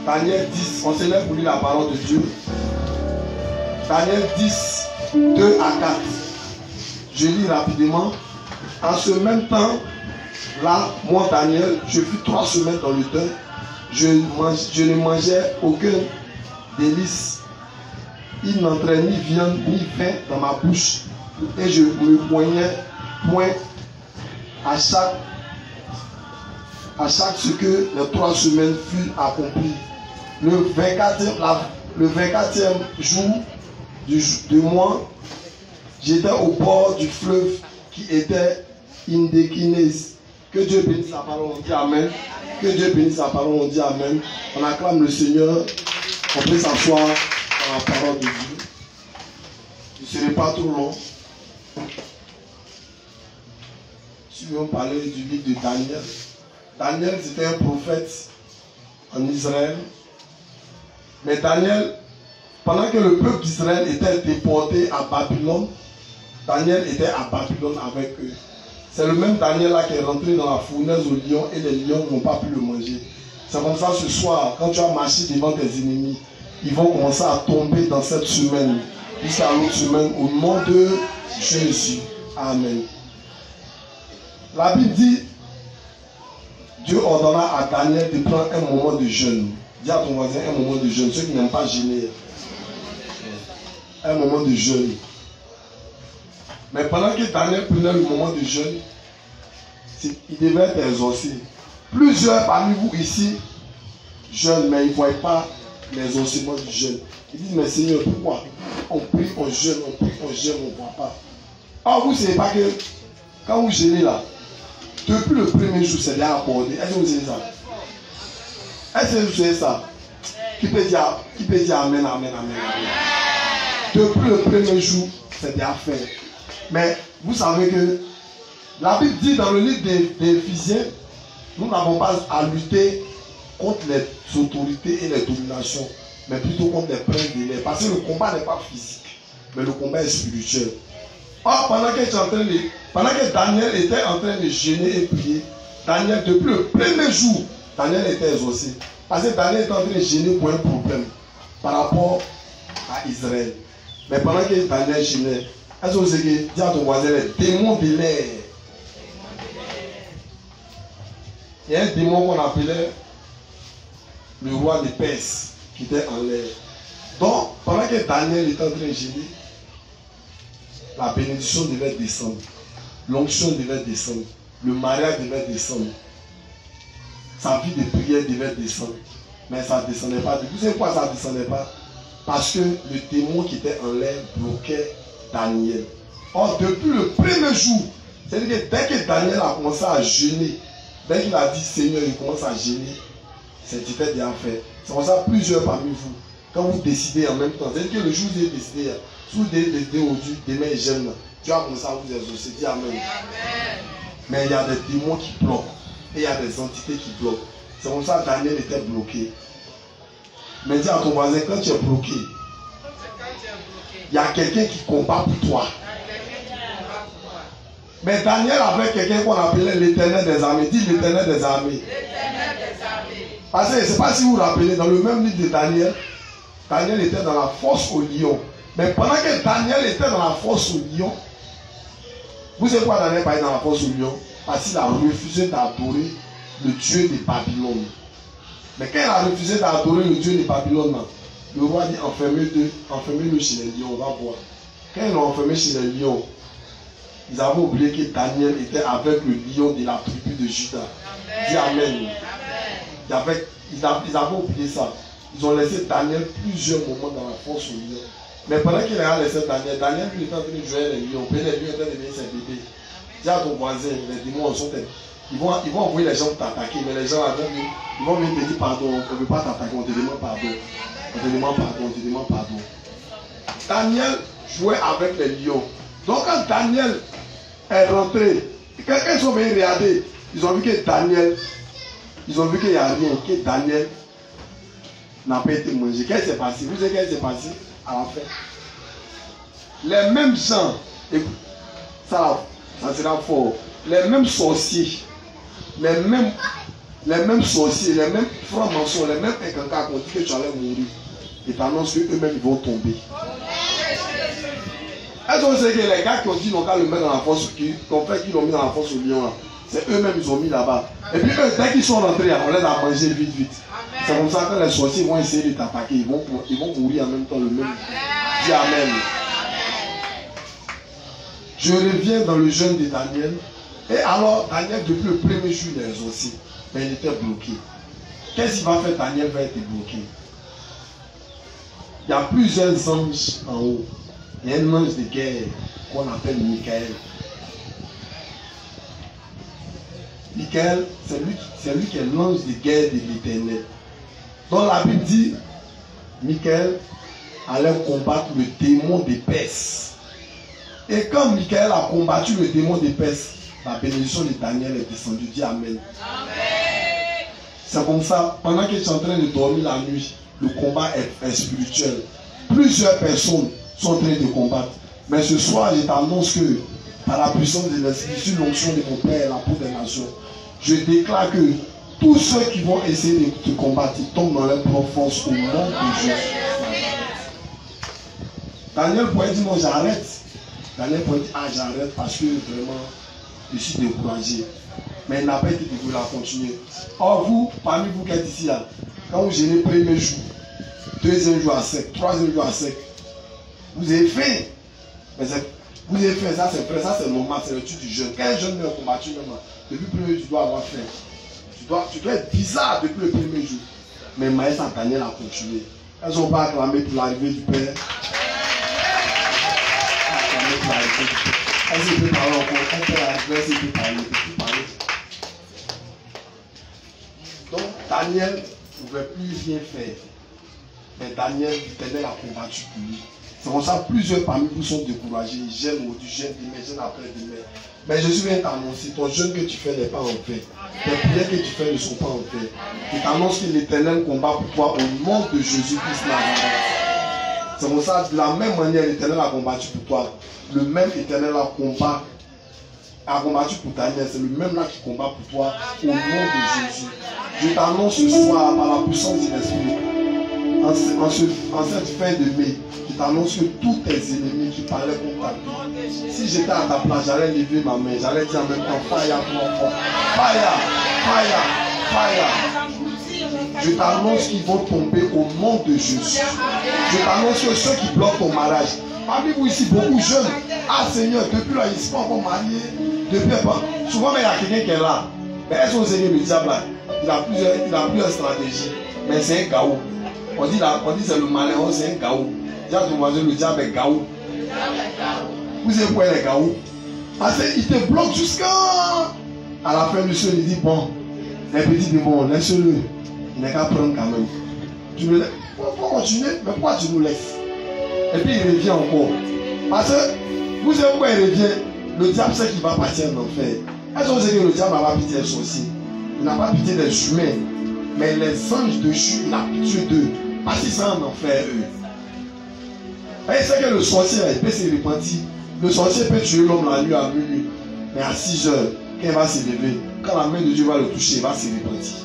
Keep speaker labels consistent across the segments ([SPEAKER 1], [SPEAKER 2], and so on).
[SPEAKER 1] Daniel 10, on se lève pour lire la parole de Dieu. Daniel 10, 2 à 4. Je lis rapidement. En ce même temps, là, moi Daniel, je fus 3 semaines dans le deuil. Je ne mangeais aucun délice. Il n'entrait ni viande ni vin dans ma bouche. Et je me poignais point à chaque ce que les 3 semaines furent accomplies. Le 24e jour de mois, j'étais au bord du fleuve qui était Indékinès. Que Dieu bénisse sa parole, on dit Amen. Que Dieu bénisse sa parole, on dit Amen. On acclame le Seigneur. On peut s'asseoir dans la parole de Dieu. Je ne serai pas trop long. Si nous voulons parler du livre de Daniel. Daniel, c'était un prophète en Israël. Mais Daniel, pendant que le peuple d'Israël était déporté à Babylone, Daniel était à Babylone avec eux. C'est le même Daniel là qui est rentré dans la fournaise au lion et les lions n'ont pas pu le manger. C'est comme ça ce soir, quand tu as marché devant tes ennemis, ils vont commencer à tomber dans cette semaine, jusqu'à l'autre semaine, au nom de Jésus. Amen. La Bible dit, Dieu ordonna à Daniel de prendre un moment de jeûne. Dis à ton voisin un moment de jeûne. Ceux qui n'aiment pas jeûner. Un moment de jeûne. Mais pendant que Daniel prenait le moment de jeûne, il devait être exaucé. Plusieurs parmi vous ici jeûnent, mais ils ne voient pas l'exaucement du jeûne. Ils disent, mais Seigneur, pourquoi? on prie, on jeûne, on prie, on jeûne, on ne voit pas. Or, vous ne savez pas que quand vous jeûnez là, depuis le premier jour, c'est bien abordé. Est-ce que vous savez ça? Est-ce que vous savez ça? Qui peut dire Amen, Amen, Amen, Amen. Depuis le premier jour, c'est bien fait. Mais vous savez que la Bible dit dans le livre des Éphésiens, nous n'avons pas à lutter contre les autorités et les dominations, mais plutôt contre les princes de l'air. Parce que le combat n'est pas physique, mais le combat est spirituel. Or, pendant que Daniel était en train de jeûner et prier, Daniel, depuis le premier jour, Daniel était exaucé. Parce que Daniel était en train de jeûner pour un problème par rapport à Israël. Mais pendant que Daniel jeûnait, est-ce que vous savez que, dis à ton voisin, les démons de l'air. Il y a un démon qu'on appelait le roi des Perses qui était en l'air. Donc, pendant que Daniel était en train de jeûner, la bénédiction devait descendre, l'onction devait descendre, le mariage devait descendre, sa vie de prière devait descendre, mais ça ne descendait pas. Vous savez pourquoi ça ne descendait pas? Parce que le démon qui était en l'air bloquait Daniel. Or, depuis le premier jour, c'est-à-dire que dès que Daniel a commencé à jeûner, dès qu'il a dit Seigneur, il commence à jeûner, c'était bien fait. C'est pour ça plusieurs parmi vous, quand vous décidez en même temps, c'est-à-dire que le jour où vous avez décidé, si vous avez décidé aujourd'hui, demain et j'aime, Dieu a commencé à vous exaucer, dis Amen. Mais il y a des démons qui bloquent, et il y a des entités qui bloquent. C'est comme ça que Daniel était bloqué. Mais dis à ton voisin, quand tu es bloqué, il y a quelqu'un qui combat pour toi. Mais Daniel avait quelqu'un qu'on appelait l'Éternel des armées. Dis l'Éternel des armées. Parce que je ne sais pas si vous vous rappelez, dans le même livre de Daniel, Daniel était dans la fosse au lion. Mais pendant que Daniel était dans la fosse au lion, vous savez pourquoi Daniel parlait dans la fosse au lion? Parce qu'il a refusé d'adorer le Dieu de Babylone. Mais quand il a refusé d'adorer le Dieu de Babylone, le roi dit enfermez-le chez les lions, on va voir. Quand ils l'ont enfermé chez les lions, ils avaient oublié que Daniel était avec le lion de la tribu de Juda. Dis Amen. Ils avaient oublié ça. Ils ont laissé Daniel plusieurs moments dans la fosse au lion. Mais pendant qu'il a laissé Daniel lui était en train de jouer les lions. Les lions étaient devenus ses bébés. Dis à ton voisin, les démons sont tels. Ils vont envoyer les gens t'attaquer, mais les gens ils vont venir te dire pardon, on ne veut pas t'attaquer, on te demande pardon. On te demande pardon, on te demande pardon. Daniel jouait avec les lions. Donc quand Daniel est rentré, quand ils sont venus regarder, ils ont vu que Daniel, ils ont vu qu'il n'y a rien, que Daniel n'a pas été mangé. Qu'est-ce qui s'est passé? Vous savez qu'est-ce qui s'est passé à la fin? Les mêmes gens, écoute, ça sera fort, les mêmes sorciers, les mêmes sorciers, les mêmes francs-maçons, les mêmes incancas qui ont dit que tu allais mourir, et t'annoncent qu'eux-mêmes ils vont tomber. Est-ce que vous savez que les gars qui ont dit qu'ils n'ont qu'à le mettre dans la fosse, qu'ils l'ont mis dans la fosse au lion là, c'est eux-mêmes ils ont mis là-bas. Et puis eux, dès qu'ils sont rentrés, on les a mangés vite. C'est comme ça que les sorciers vont essayer de t'attaquer, ils vont mourir en même temps le même. Dis Amen. Je reviens dans le jeûne de Daniel. Et alors, Daniel, depuis le premier jour, il est exaucé. Mais il était bloqué. Qu'est-ce qu'il va faire? Daniel va être bloqué. Il y a plusieurs anges en haut. Il y a un ange de guerre qu'on appelle Michael. Michael, c'est lui qui est l'ange de guerre de l'Éternel. Donc la Bible dit, Michael allait combattre le démon des Perses. Et quand Michael a combattu le démon des Perses, la bénédiction de Daniel est descendue. Dis Amen. C'est comme ça, pendant que tu es en train de dormir la nuit, le combat est spirituel. Plusieurs personnes sont en train de combattre. Mais ce soir, je t'annonce que par la puissance de l'Esprit, sur l'onction de mon Père, la peau des nations, je déclare que tous ceux qui vont essayer de te combattre, ils tombent dans leur propre force au nom de Jésus. Daniel pourrait dire non, j'arrête. Daniel pourrait dire ah, j'arrête parce que vraiment, je suis découragé. Mais il n'a pas été découragé à continuer. Or, vous, parmi vous qui êtes ici, là, quand vous gênez le premier jour, deuxième jour à sec, troisième jour à sec, vous avez faim. Mais vous avez faim, ça c'est vrai, ça c'est normal, c'est le truc du jeûne. Quand un jeune est combattu, depuis le premier jour, tu dois avoir faim. Tu dois être bizarre depuis le premier jour. Mais Maïs et Daniel a continué. Elles n'ont pas acclamé pour l'arrivée du Père. Est-ce qu'il peut parler encore? On peut l'adresse, il peut parler. Donc Daniel ne pouvait plus rien faire. Mais Daniel, l'Éternel a combattu pour lui. C'est comme ça plusieurs parmi vous sont découragés. J'aime aujourd'hui, j'aime demain, j'aime après-demain. Mais je suis venu t'annoncer, ton jeûne que tu fais n'est pas en paix. Tes prières que tu fais ne sont pas en paix. Je t'annonce que l'Éternel combat pour toi au nom de Jésus-Christ Nazareth. C'est pour ça, de la même manière, l'Éternel a combattu pour toi. Le même Éternel a combattu pour Daniel. C'est le même là qui combat pour toi au nom de Jésus. Je t'annonce ce soir par la puissance de l'Esprit. En cette fin de mai, je t'annonce que tous tes ennemis qui parlaient contre ta vie, si j'étais à ta place, j'allais lever ma main, j'allais dire en même temps, fire, fire, fire. Je t'annonce qu'ils vont tomber au nom de Jésus. Je t'annonce que ceux qui bloquent ton mariage, parmi vous ici, beaucoup de jeunes, ah Seigneur, depuis là, ils ne sont pas encore mariés, depuis pas. Souvent, il y a quelqu'un qui est là. Mais est-ce que vous savez le diable là? Il a plusieurs stratégies, mais c'est un chaos. On dit c'est le malin, c'est un chaos. Dis à ton voisin, le diable est chaos. Vous savez quoi il est chaos? Parce qu'il te bloque jusqu'à la fin du soir, il dit bon, les petits démons, laisse-le. Il n'est qu'à prendre quand même. Tu me laisses. Faut continuer, mais pourquoi tu nous laisses? Et puis il revient encore. Parce que vous savez pourquoi il revient? Le diable sait qu'il va partir en enfer. Est-ce que vous savez que le diable n'a pas pitié des sorciers? Il n'a pas pitié des humains. Mais les anges de Dieu, il a pitié d'eux. Parce qu'ils sont en enfer, eux. Et c'est que le sorcier, il peut se repentir. Le sorcier peut tuer l'homme la nuit à minuit. Mais à 6 heures, quand il va se lever, quand la main de Dieu va le toucher, il va se repentir.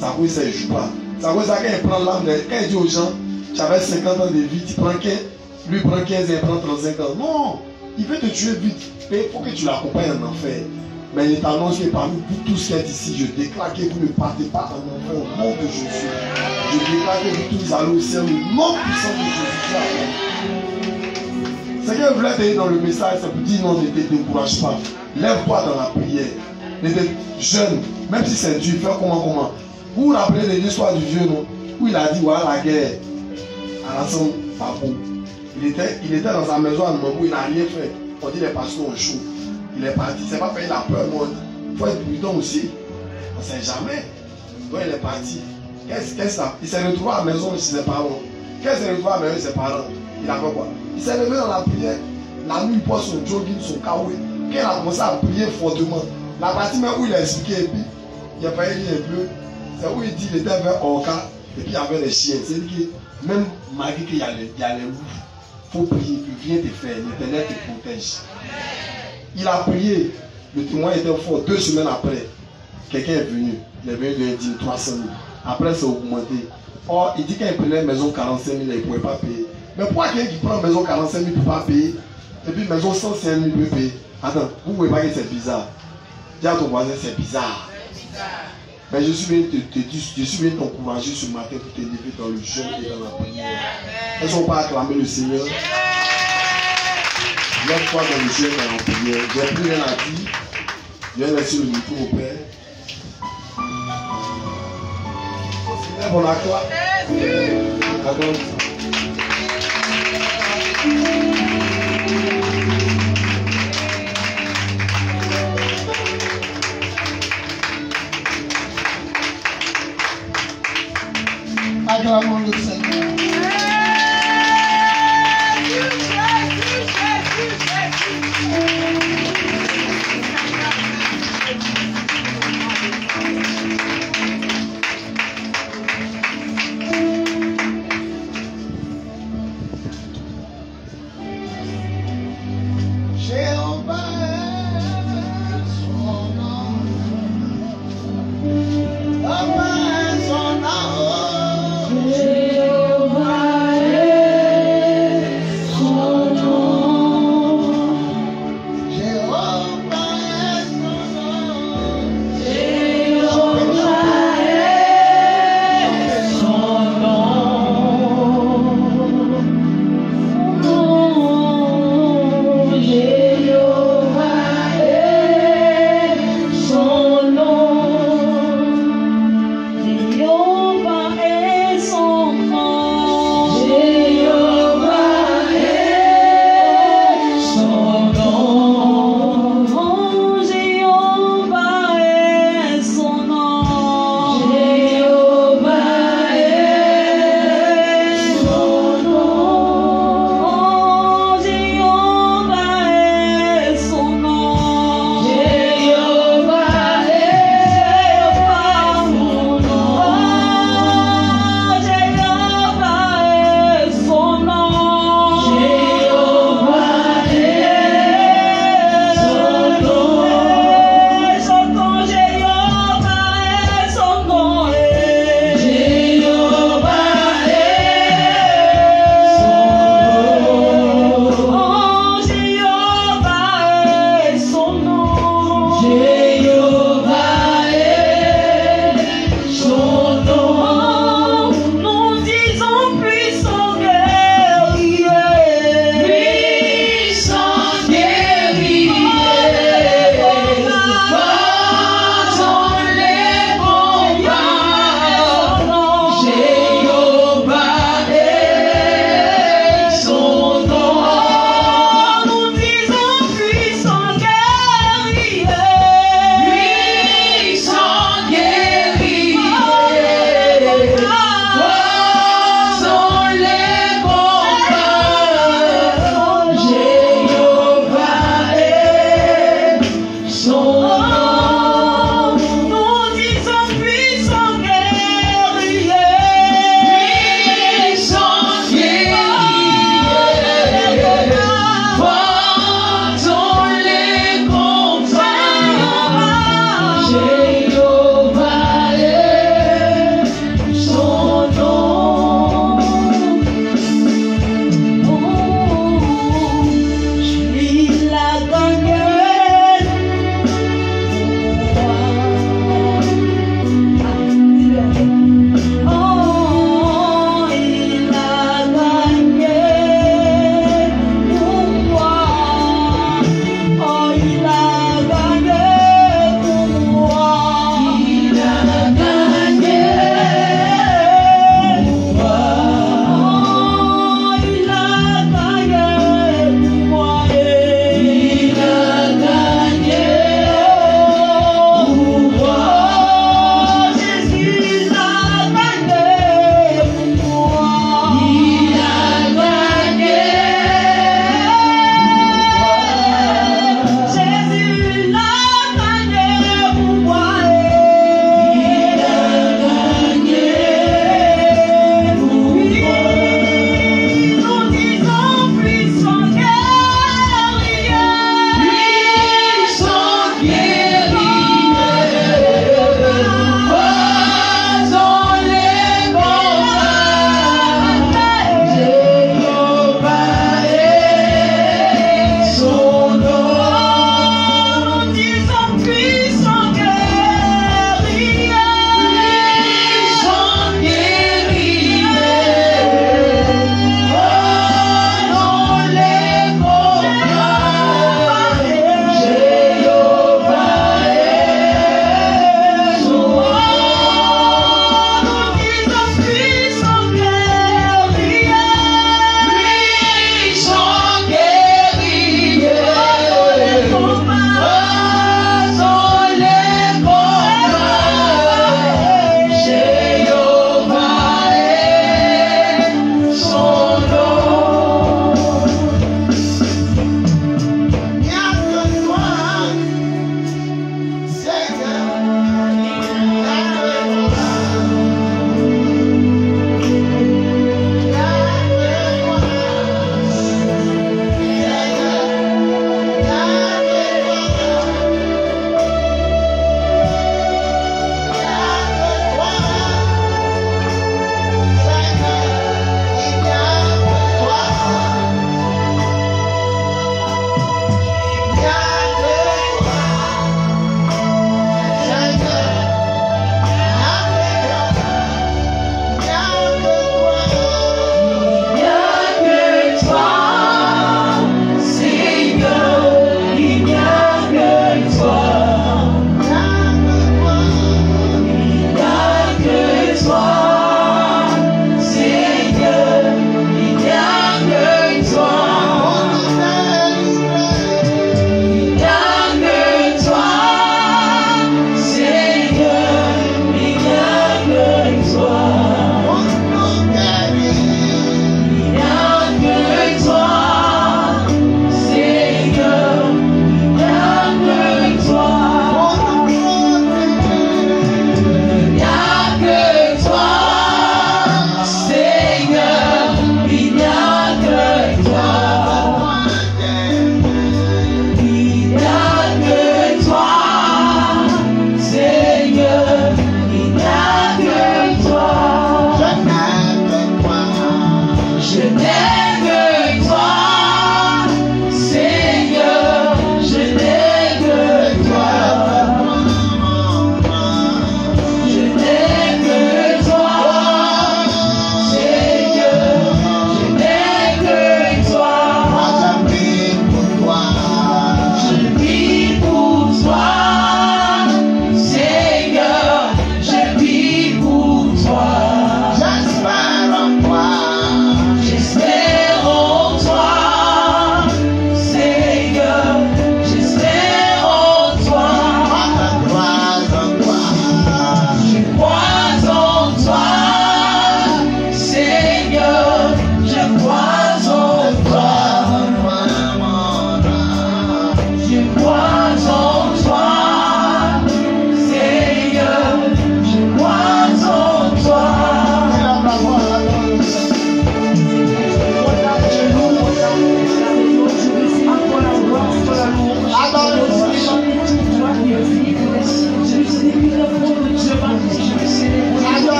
[SPEAKER 1] Ça cause ça, il ne joue pas. Ça cause ça, quand il prend l'âme, quand il dit aux gens, j'avais 50 ans de vie, tu prends 15, lui prend 15 et il prend 35 ans. Non, il veut te tuer vite. Mais il faut que tu l'accompagnes en enfer. Mais il t'annonce que parmi vous tous qui êtes ici, je déclare que vous ne partez pas en enfer au nom de Jésus. Je déclare que vous tous allez au ciel au nom puissant de Jésus. Ce que je voulais te dire dans le message, c'est pour dire non, ne te décourage pas. Lève-toi dans la prière. N'était jeune, même si c'est dur, fais comment. Vous vous rappelez de l'histoire du vieux, non? Où il a dit, voilà la guerre. À la son Papou. Il était dans sa maison à Nombo, il n'a rien fait. On dit les pasteurs ont chaud. Il est parti. C'est pas fait, il a peur, non? Il faut être prudent aussi. On ne sait jamais. Donc il est parti. Il s'est retrouvé à la maison de ses parents. Quand il s'est retrouvé à la maison de ses parents, il a fait quoi? Il s'est levé dans la prière. La nuit, il porte son jogging, son kawaii. Quand il a commencé à prier fortement, la partie même où il a expliqué, et puis il a failli lire un peu, c'est où il dit qu'il était vers Orca, et puis il y avait les chiens. C'est-à-dire que même malgré qu'il y a les loups, il faut prier, que rien te fait, l'Éternel te protège. Il a prié, le témoin était fort. 2 semaines après, quelqu'un est venu. Il est venu lui dire 300 000. Après, c'est augmenté. Or, il dit qu'il prenait une maison 45 000, il ne pouvait pas payer. Mais pourquoi quelqu'un qui prend une maison 45 000 ne peut pas payer? Et puis, une maison 105 000 peut payer. Attends, vous ne pouvez pas dire que c'est bizarre. Dis à ton voisin, c'est bizarre. Mais je suis venu t'encourager ce matin pour t'élever dans le jeûne et dans la prière. Est-ce qu'on peut acclamer le Seigneur? Lève-toi dans le jeûne et dans la prière. J'ai plus rien à dire. Je vais laisser le micro au Père. On acclame.
[SPEAKER 2] Acclamons le Seigneur.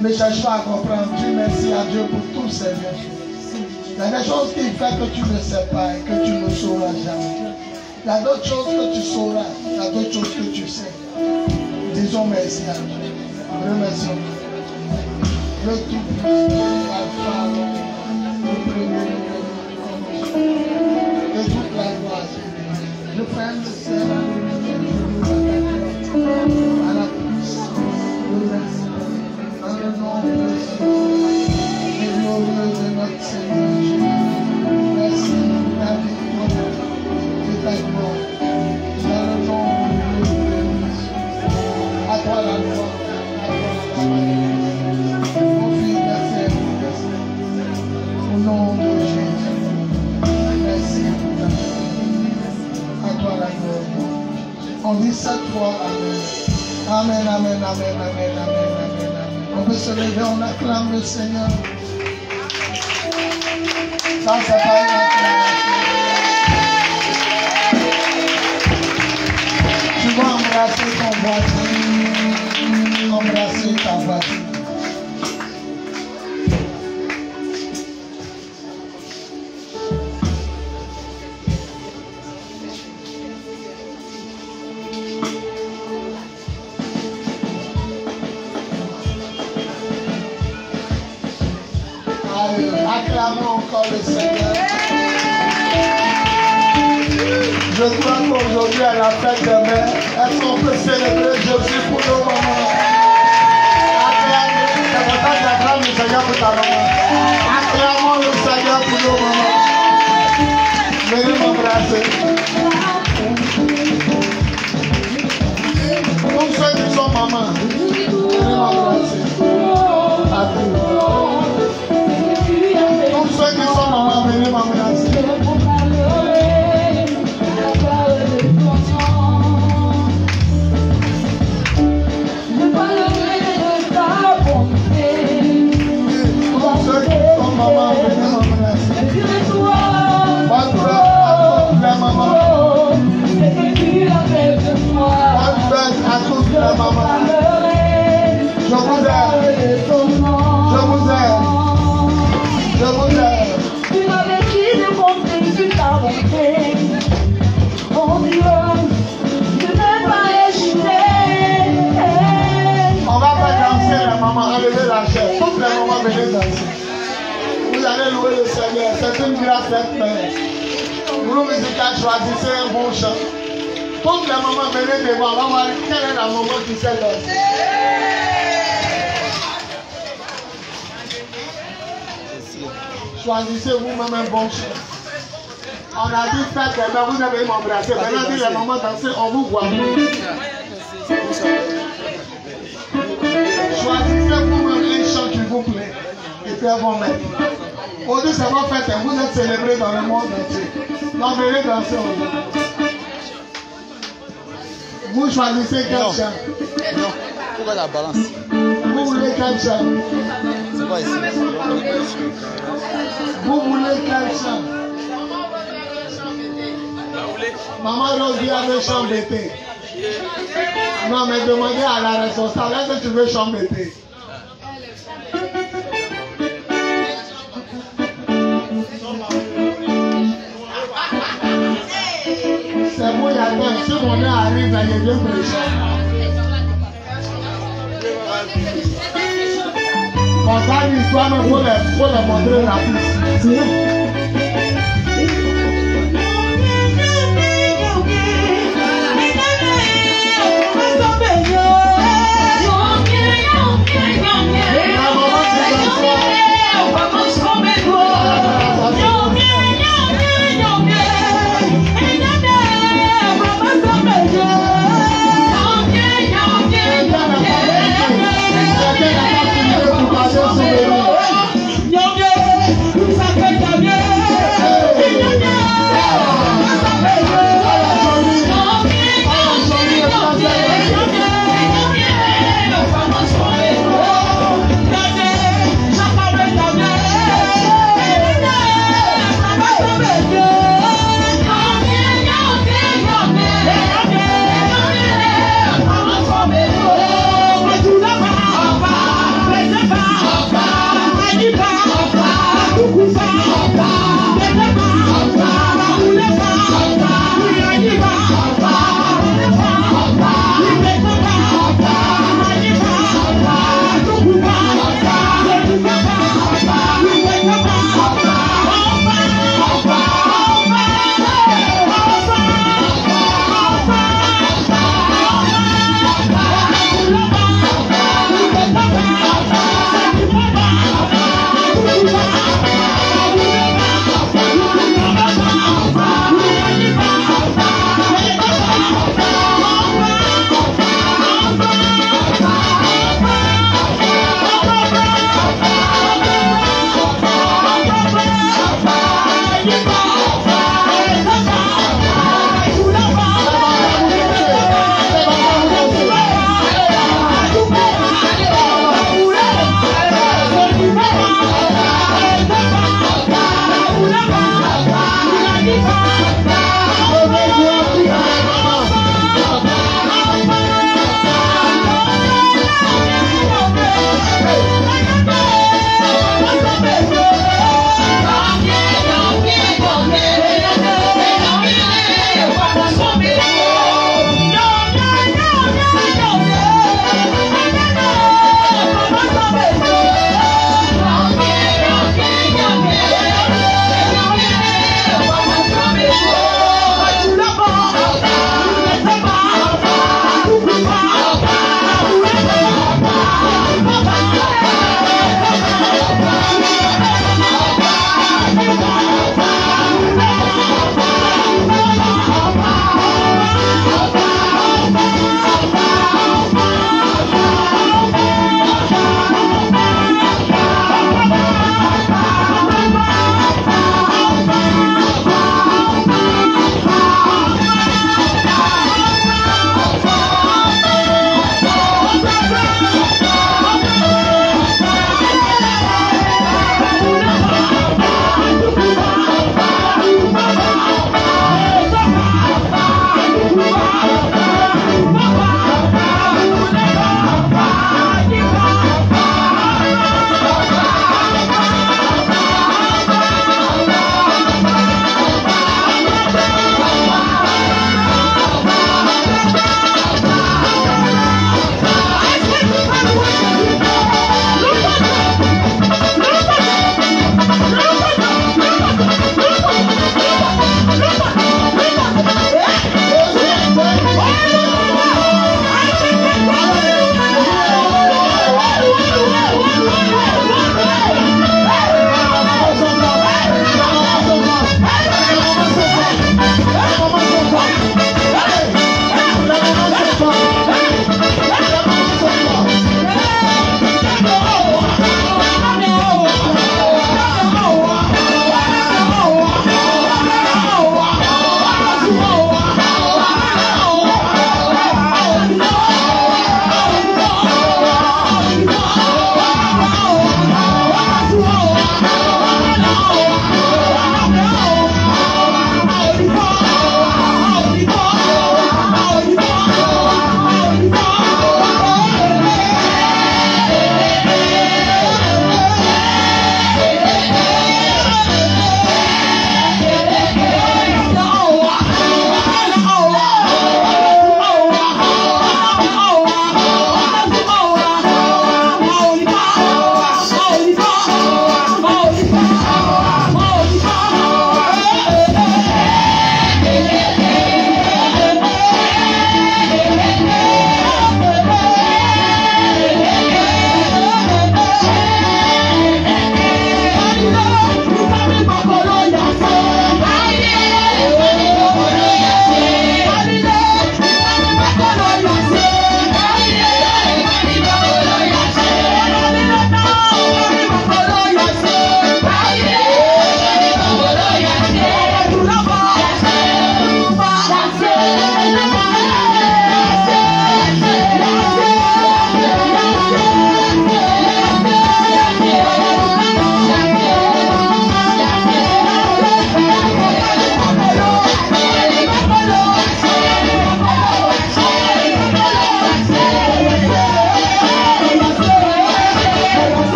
[SPEAKER 2] Ne cherche pas à comprendre. Dis merci à Dieu pour tous ses bienfaits. Il y a des choses qu'il fait que tu ne sais pas et que tu ne sauras jamais. Il y a d'autres choses que tu sauras. Il y a d'autres choses que tu sais. Disons merci à Dieu. Remercions. Le Tout-Puissant, l'Alpha, le premier, de toute la gloire. Je prie le ciel à la puissance. Dans le nom de Jésus, et glorieux de notre Seigneur Jésus, merci pour ta victoire et ta gloire. Dans le nom de Jésus, à toi la gloire, à toi la majesté. Mon fils, merci, au nom de Jésus, merci pour ta victoire. À toi la gloire. On dit 7 fois Amen. Amen, amen, amen, amen, amen, amen, amen. On peut se lever, on acclame le Seigneur. Ça, c'est pas une acclamation. Tu vas embrasser ton voisin. Embrasser ta voisine. Acclamons encore le Seigneur. Je crois qu'aujourd'hui à la fête de mère, est-ce qu'on peut célébrer Jésus pour nos mamans? Acclamons, c'est pour ça que j'acclame le Seigneur pour ta maman. Acclamons le Seigneur pour nos mamans. Venez m'embrasser. Tous ceux qui sont mamans, venez m'embrasser. Tous ceux qui sont mamans, venez m'embrasser. Maman, venez m'embrasser. Bonne fête à toutes les mamans. Bonne fête à toutes les mamans. Je vous aime. Je vous aime. Je vous aime.
[SPEAKER 3] Tu m'avais dit de compter sur ta bonté. Oh Dieu, je ne vais pas échouer.
[SPEAKER 2] On va pas danser les mamans, enlevez la chaise. Toutes les mamans, venez danser. Vous allez louer le Seigneur. C'est une grâce d'être mère. Groupe musical, choisissez un bon chant. Toutes les mamans, venez devant. On va voir quelle est la maman qui sait danser. Choisissez vous-même un bon chant. On a dit faites des mains, vous devez m'embrasser. Maintenant, dit les mamans danser, on vous voit. Choisissez vous-même un chant qui vous plaît. Et puis vos mains. Aujourd'hui, c'est votre fête, vous êtes célébrés dans le monde entier. Donc, venez danser aujourd'hui. Vous choisissez quel chant?
[SPEAKER 4] Non, pourquoi la balance?
[SPEAKER 2] Vous voulez quel chant?
[SPEAKER 4] pas ici.
[SPEAKER 2] Vous voulez quelle chambre? Maman Rosie avait chambre d'été. Non, mais demandez à la responsable, est-ce que tu veux chambre d'été? C'est bon, il y a temps. Si mon nez arrive, là, il vient prêcher. Quand ça dit, toi-même, faut les montrer la piste.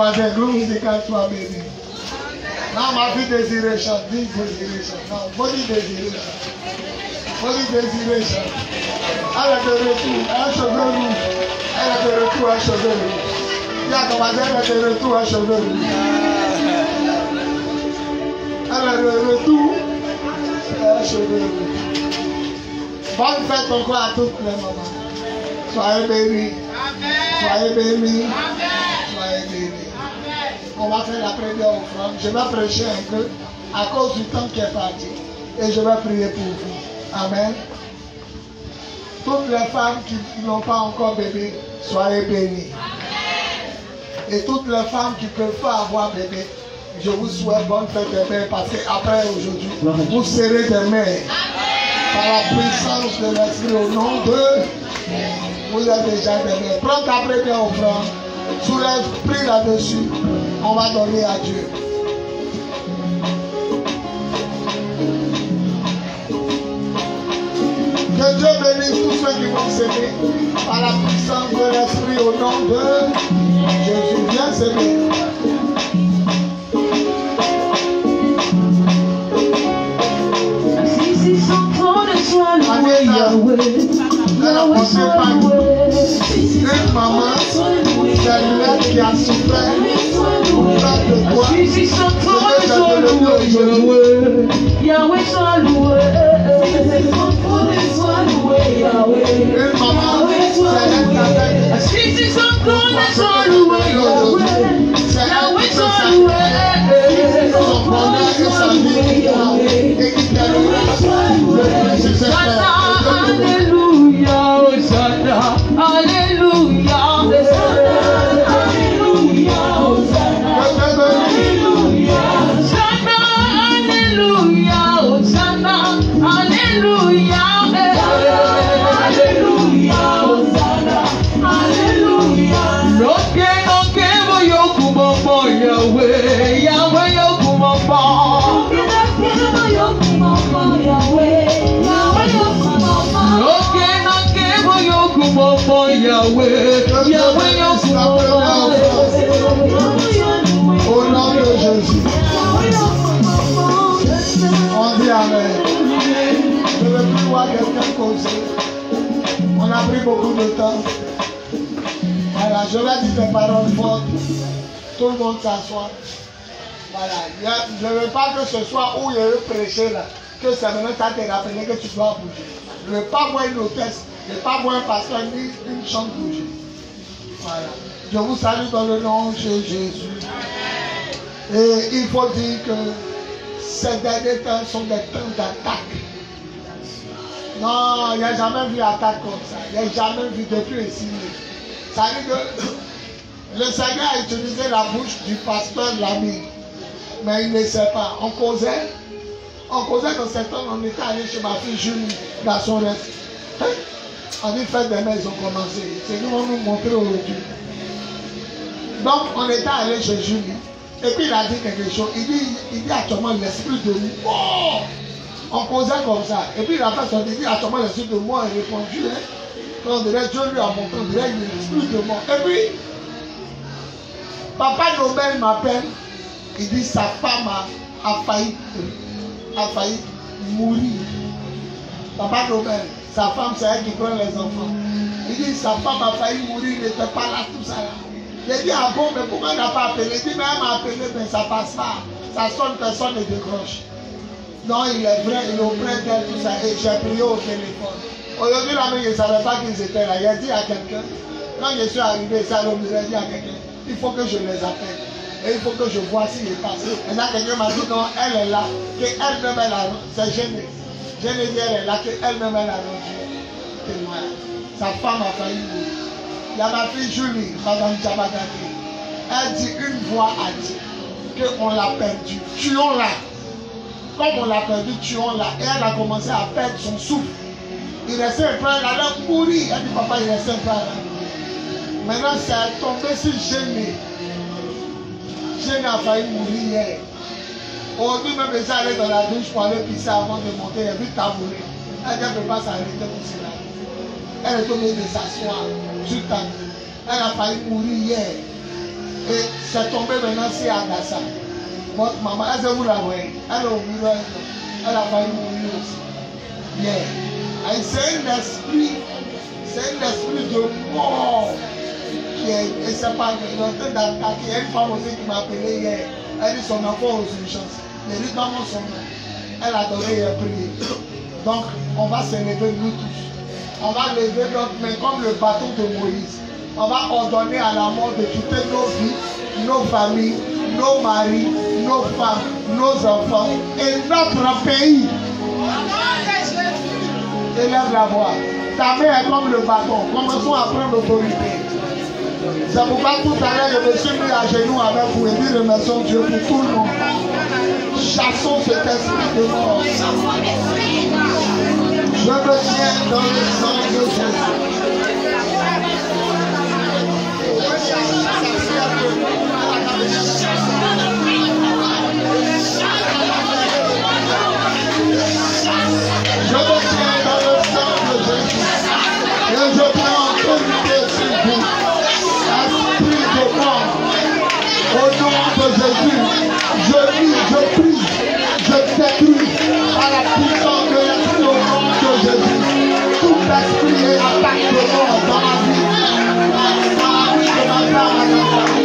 [SPEAKER 2] voisin, glorification, baby. Now ma vie désiration, dis désiration. Non, body désiration. Body désiration. Elle est de retour, un cheveu rouge. Elle est de retour, un cheveu rouge. Il y a ton voisin, elle est de retour, un cheveu rouge. Elle est de retour, un cheveu rouge. Bonne fête encore à toutes les mamans. Soyez bénis. Soyez bénis. Soyez bénis. On va faire la première offrande. Je vais prêcher un peu à cause du temps qui est parti. Et je vais prier pour vous. Amen. Toutes les femmes qui n'ont pas encore bébé, soyez bénies. Et toutes les femmes qui ne peuvent pas avoir bébé, je vous souhaite bonne fête des mères parce qu'après aujourd'hui, vous serez des mères. Par la puissance de l'Esprit au nom de vous êtes déjà des mères. Prends ta première offrande. Soulève, prie là-dessus. On va donner à Dieu. Que Dieu bénisse tous ceux qui vont s'aimer par la puissance de l'Esprit au nom de Jésus. Viens s'aimer. Une maman, c'est l'être qui a souffert pour faire de toi. Yahweh soit loué. Une maman, c'est l'être qui a fait. Soit loué, c'est Yahweh soit loué. Son bonheur et sa vie et qui t'a loué. Alléluia, Hosanna, Alléluia, Alléluia, Hosanna, Alléluia, Hosanna, Alléluia, Alléluia, Hosanna, Alléluia. Loke loke boyo kumombo Yahweh, Yahweh yo kumombo. Loke boyo kumombo Yahweh, Yahweh yo kumombo. Loke loke boyo kumombo Yahweh, Yahweh yo kumombo. Au nom de Jésus. On dit Amen. Je ne veux plus voir quelqu'un causer. On a pris beaucoup de temps. Voilà, je vais dire des paroles fortes. Tout le monde s'assoit. Voilà. Je ne veux pas que ce soit où il y a eu prêché là. Que c'est maintenant ça te rappelé que tu dois bouger. Je ne veux pas voir une hôtesse. Je ne veux pas voir un pasteur ni une chambre bouger. Voilà. Je vous salue dans le nom de Jésus. Et il faut dire que ces derniers temps sont des temps d'attaque. Non, il n'y a jamais vu attaque comme ça. Il n'y a jamais vu depuis ici. Ça veut dire que le Seigneur a utilisé la bouche du pasteur l'ami. Mais il ne sait pas. On causait dans cet temps, on était allé chez ma fille Julie, dans son reste. On dit fête des mères, ils ont commencé. C'est nous, on nous montrer aujourd'hui. Donc, on était allé chez Julie. Et puis il a dit quelque chose. Il dit actuellement l'esprit de moi. On causait comme ça. Et puis il a fait son dit actuellement l'esprit de moi. Il a répondu. Hein, on dirait Dieu lui a montré. On dirait l'esprit de moi. Et puis, Papa Nobel m'appelle. Il dit sa femme a failli mourir. Papa Nobel, sa femme c'est elle qui prend les enfants. Il dit sa femme a failli mourir. Il n'était pas là tout ça là. J'ai dit, ah bon, mais pourquoi il n'a pas appelé? Il dit, mais elle m'a appelé, mais ça passe pas. Ça sonne, personne ne décroche. Non, il est vrai, il est auprès d'elle, tout ça. Et j'ai prié au téléphone. Aujourd'hui, là, je ne savais pas qu'ils étaient là. J'ai dit à quelqu'un, quand je suis arrivé, ça, j'ai dit à quelqu'un, il faut que je les appelle. Et il faut que je vois s'il est passé. Et là, quelqu'un m'a dit, non, elle est là, qu'elle-même, elle a rendu. C'est gêné. Gêné dit, elle est là, qu'elle-même, elle a rendu témoin. Sa femme a failli mourir. Il y a ma fille Julie, Madame Jabagati. Elle dit, une voix a dit qu'on l'a perdu. Tuons-la. Comme on l'a perdu, tuons-la. Et elle a commencé à perdre son souffle. Il restait un peu, elle allait mourir. Elle dit, papa, il restait un peu là. Maintenant, c'est tombé sur Gêné. Gêné a failli mourir hier. Aujourd'hui, même, elle est allée dans la douche pour aller pisser avant de monter. Elle a vu tabourer. Elle ne peut pas s'arrêter pour cela. Elle est tombée de s'asseoir sur table. Elle a failli mourir hier. Et c'est tombé maintenant, c'est à Gassa. Votre maman, est-ce que vous la voyez? Elle est au bureau, elle a failli mourir aussi. Yeah. Et c'est un esprit de mort qui est, et c'est pas, il est en train d'attaquer. Il y a une femme aussi qui m'a appelé hier. Elle dit son enfant aux urgences. Il dit maman son nom. Elle a donné hier prié. Donc, on va se lever nous tous. On va lever notre main comme le bâton de Moïse. On va ordonner à la mort de quitter nos vies, nos familles, nos maris, nos femmes, nos enfants et notre pays. Élève la voix. Ta main est comme le bâton. Commençons à prendre l'autorité. C'est pourquoi tout à l'heure je me suis mis à genoux avec vous et dit remercions Dieu pour tout le monde. Chassons cet esprit de mort. Je me tiens dans le sang de Jésus. Je me tiens dans le sang de Jésus. Et je prends autorité sur vous. Esprit de mort. Au nom de Jésus. Je vis, je prie, je détruis par la puissance de l'esprit au nom de Jésus. Tout esprit et attaque de mort dans ma vie de ma femme et de ma famille.